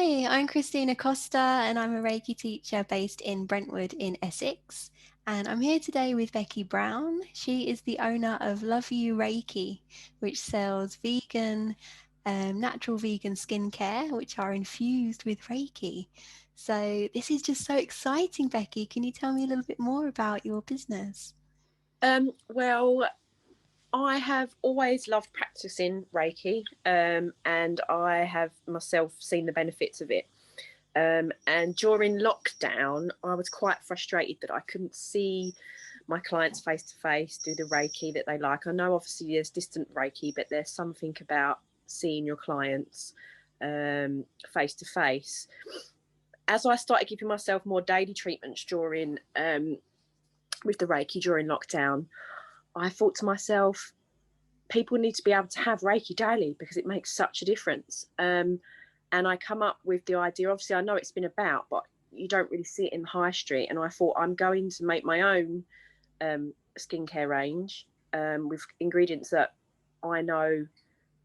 Hi, I'm Christina Costa and I'm a Reiki teacher based in Brentwood in Essex. And I'm here today with Becky Brown. She is the owner of Love You Reiki, which sells natural vegan skincare, which are infused with Reiki. So this is just so exciting, Becky. Can you tell me a little bit more about your business? Well, I have always loved practicing Reiki, and I have myself seen the benefits of it. And during lockdown, I was quite frustrated that I couldn't see my clients face to face, do the Reiki that they like. I know obviously there's distant Reiki, but there's something about seeing your clients face to face. As I started giving myself more daily treatments during with the Reiki during lockdown, I thought to myself, people need to be able to have Reiki daily because it makes such a difference. And I come up with the idea, obviously I know it's been about, but you don't really see it in the high street. And I thought I'm going to make my own skincare range with ingredients that I know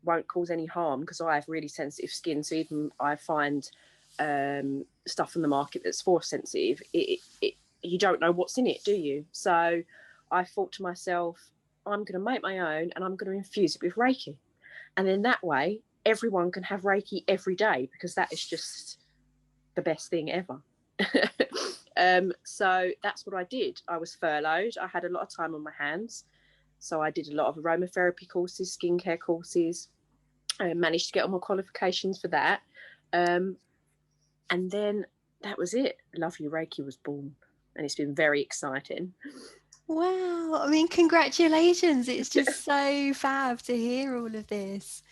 won't cause any harm, because I have really sensitive skin. So even I find stuff on the market that's force sensitive, you don't know what's in it, do you? So I thought to myself, I'm going to make my own and I'm going to infuse it with Reiki. And then that way, everyone can have Reiki every day, because that is just the best thing ever. So that's what I did. I was furloughed. I had a lot of time on my hands. So I did a lot of aromatherapy courses, skincare courses. I managed to get all my qualifications for that. And then that was it. Love You Reiki was born. And it's been very exciting. Wow, I mean, congratulations. It's just so fab to hear all of this.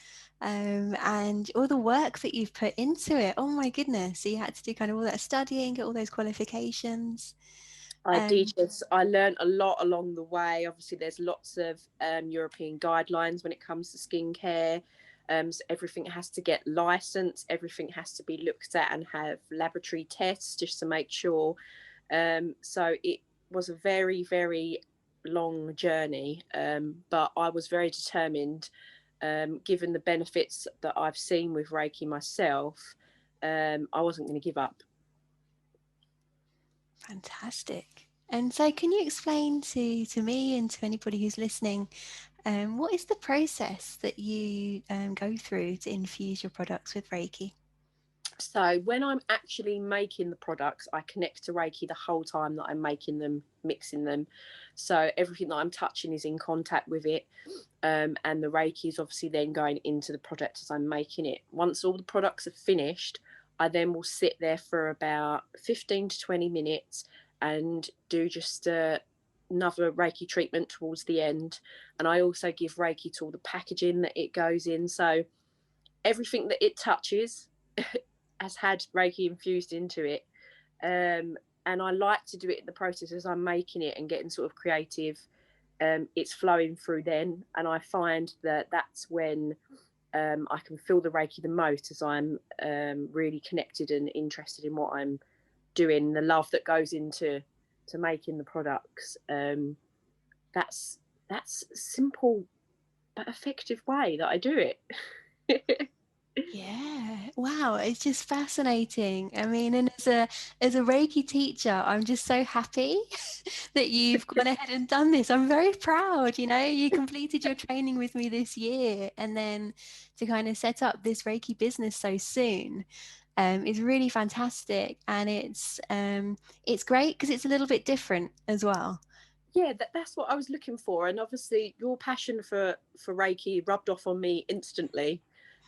And all the work that you've put into it. Oh my goodness. So you had to do kind of all that studying, get all those qualifications. I did. Um, Yes, I learned a lot along the way. Obviously, there's lots of European guidelines when it comes to skincare. So everything has to get licensed. Everything has to be looked at and have laboratory tests just to make sure. So it was a very, very long journey, but I was very determined. Given the benefits that I've seen with Reiki myself, I wasn't going to give up. Fantastic. And so can you explain to me and to anybody who's listening, what is the process that you go through to infuse your products with Reiki? So when I'm actually making the products, I connect to Reiki the whole time that I'm making them, mixing them. So everything that I'm touching is in contact with it. And the Reiki is obviously then going into the product as I'm making it. Once all the products are finished, I then will sit there for about 15 to 20 minutes and do just another Reiki treatment towards the end. And I also give Reiki to all the packaging that it goes in. So everything that it touches has had Reiki infused into it. And I like to do it in the process as I'm making it and getting sort of creative. It's flowing through then, and I find that that's when I can feel the Reiki the most, as I'm really connected and interested in what I'm doing, the love that goes into making the products. That's simple but effective way that I do it. Yeah, wow, it's just fascinating. I mean, and as a Reiki teacher, I'm just so happy that you've gone ahead and done this. I'm very proud, you completed your training with me this year, and then to kind of set up this Reiki business so soon is really fantastic. And it's great because it's a little bit different as well. Yeah, that's what I was looking for. And obviously your passion for Reiki rubbed off on me instantly.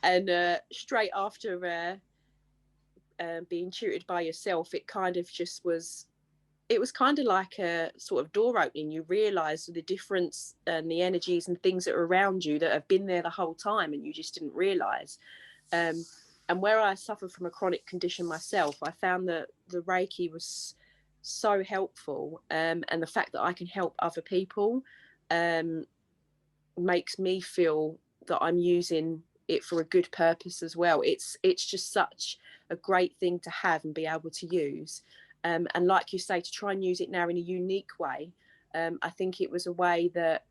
And straight after being tutored by yourself, it kind of just was, it was kind of like a sort of door opening. You realize the difference and the energies and things that are around you that have been there the whole time and you just didn't realize. um, and where I suffer from a chronic condition myself, I found that the Reiki was so helpful, and the fact that I can help other people um, makes me feel that I'm using it for a good purpose as well. It's just such a great thing to have and be able to use, and like you say, to try and use it now in a unique way. I think it was a way that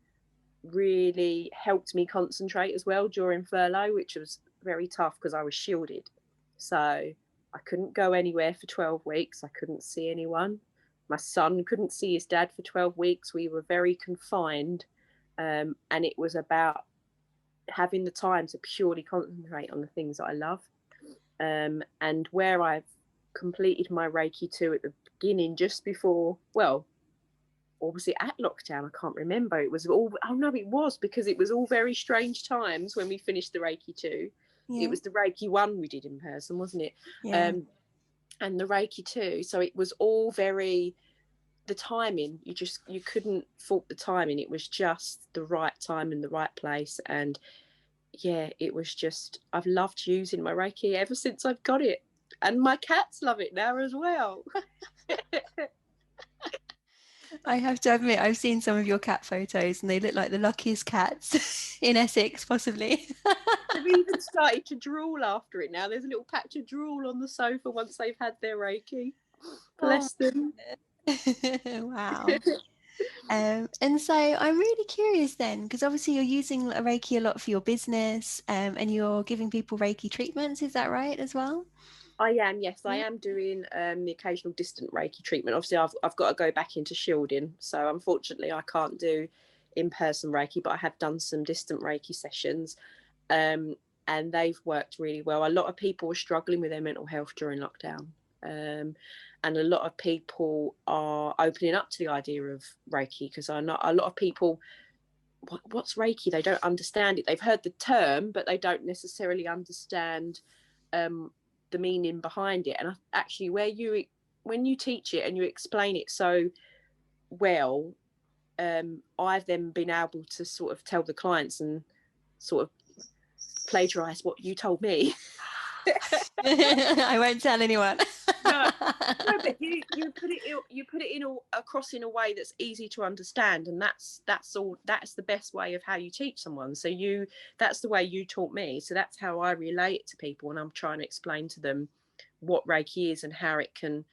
really helped me concentrate as well during furlough, which was very tough because I was shielded. So I couldn't go anywhere for 12 weeks. I couldn't see anyone. My son couldn't see his dad for 12 weeks. We were very confined. And it was about having the time to purely concentrate on the things that I love. And where I've completed my Reiki 2 at the beginning, just before, well, or was it at lockdown? I can't remember. It was all, oh no, it was, because it was all very strange times when we finished the Reiki 2. It Yeah. was the Reiki 1 we did in person, wasn't it? Yeah. And the Reiki 2. So it was all very, the timing, you couldn't fault the timing. It was just the right time in the right place. And yeah, it was just, I've loved using my Reiki ever since I've got it. And my cats love it now as well. I have to admit, I've seen some of your cat photos and they look like the luckiest cats in Essex, possibly. They've even started to drool after it now. There's a little patch of drool on the sofa once they've had their Reiki. Oh, Bless them. wow. And so I'm really curious then, because obviously you're using Reiki a lot for your business, and you're giving people Reiki treatments, is that right as well? I am, yes, I Yeah. am doing the occasional distant Reiki treatment. Obviously, I've got to go back into shielding, so unfortunately, I can't do in-person Reiki, but I have done some distant Reiki sessions, um, and they've worked really well. A lot of people were struggling with their mental health during lockdown, and a lot of people are opening up to the idea of Reiki, because I know a lot of people, what's Reiki? They don't understand it. They've heard the term, but they don't necessarily understand um, the meaning behind it. And actually, when you teach it and you explain it so well, I've then been able to sort of tell the clients and sort of plagiarize what you told me. I won't tell anyone. No, no, but you put it in across in a way that's easy to understand, and that's the best way of how you teach someone. So that's the way you taught me. So that's how I relate it to people when I'm trying to explain to them what Reiki is and how it can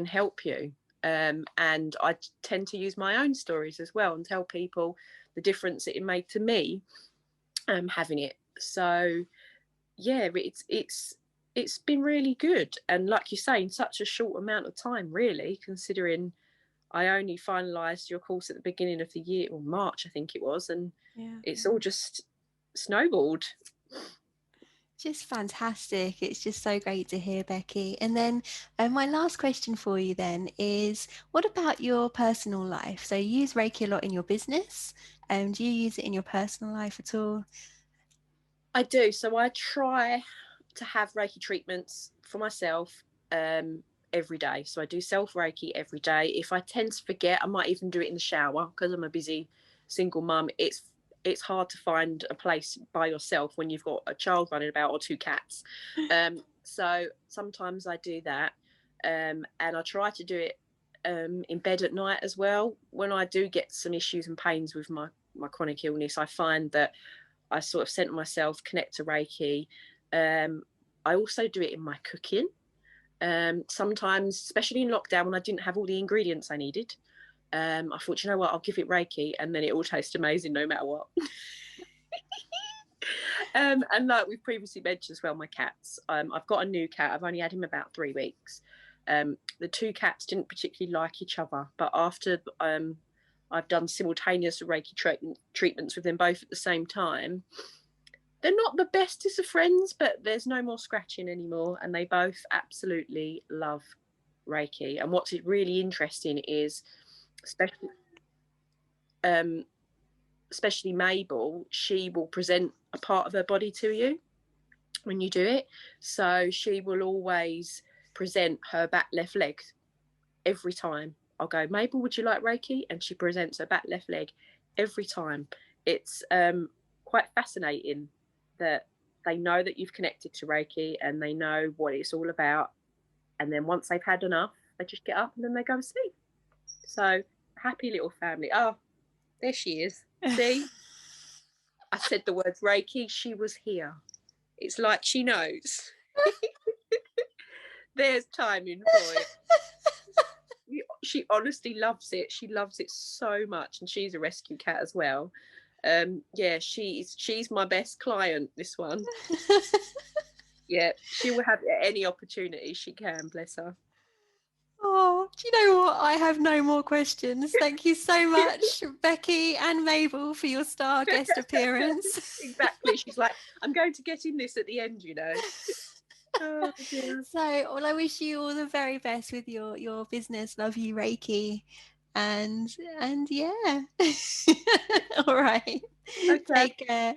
help you. And I tend to use my own stories as well and tell people the difference that it made to me, having it. So yeah, it's been really good, and like you say, in such a short amount of time, really, considering I only finalised your course at the beginning of the year, or March I think it was, and Yeah. it's all just snowballed. Just fantastic. It's just so great to hear, Becci. And then my last question for you then is, what about your personal life? So you use Reiki a lot in your business. Do you use it in your personal life at all? I do. So I try to have Reiki treatments for myself every day. So I do self Reiki every day. If I tend to forget, I might even do it in the shower because I'm a busy single mum. It's hard to find a place by yourself when you've got a child running about or two cats. So sometimes I do that, and I try to do it in bed at night as well. When I do get some issues and pains with my chronic illness, I find that I sort of center myself, connect to Reiki. I also do it in my cooking. Sometimes, especially in lockdown when I didn't have all the ingredients I needed, I thought, you know what, I'll give it Reiki and then it will taste amazing no matter what. And like we've previously mentioned as well, my cats. I've got a new cat. I've only had him about 3 weeks. The two cats didn't particularly like each other, but after I've done simultaneous Reiki treatments with them both at the same time, they're not the bestest of friends, but there's no more scratching anymore, and they both absolutely love Reiki. And what's really interesting is, especially um, especially Mabel, she will present a part of her body to you when you do it. So she will always present her back left leg every time. I'll go, Mabel, would you like Reiki? And she presents her back left leg every time. It's quite fascinating that they know that you've connected to Reiki and they know what it's all about. And then once they've had enough, they just get up and then they go to sleep. So happy little family. Oh, there she is. See, I said the words Reiki. She was here. It's like she knows. There's timing for it. She honestly loves it. She loves it so much, and she's a rescue cat as well. Yeah, she's my best client. This one. Yeah, she will have any opportunity she can, bless her. Oh, do you know what? I have no more questions. Thank you so much, Becky and Mabel, for your star guest appearance. Exactly. She's like, I'm going to get in this at the end, you know. Oh dear. So, well, I wish you all the very best with your business. Love you, Reiki, and yeah. All right. Okay. Take care.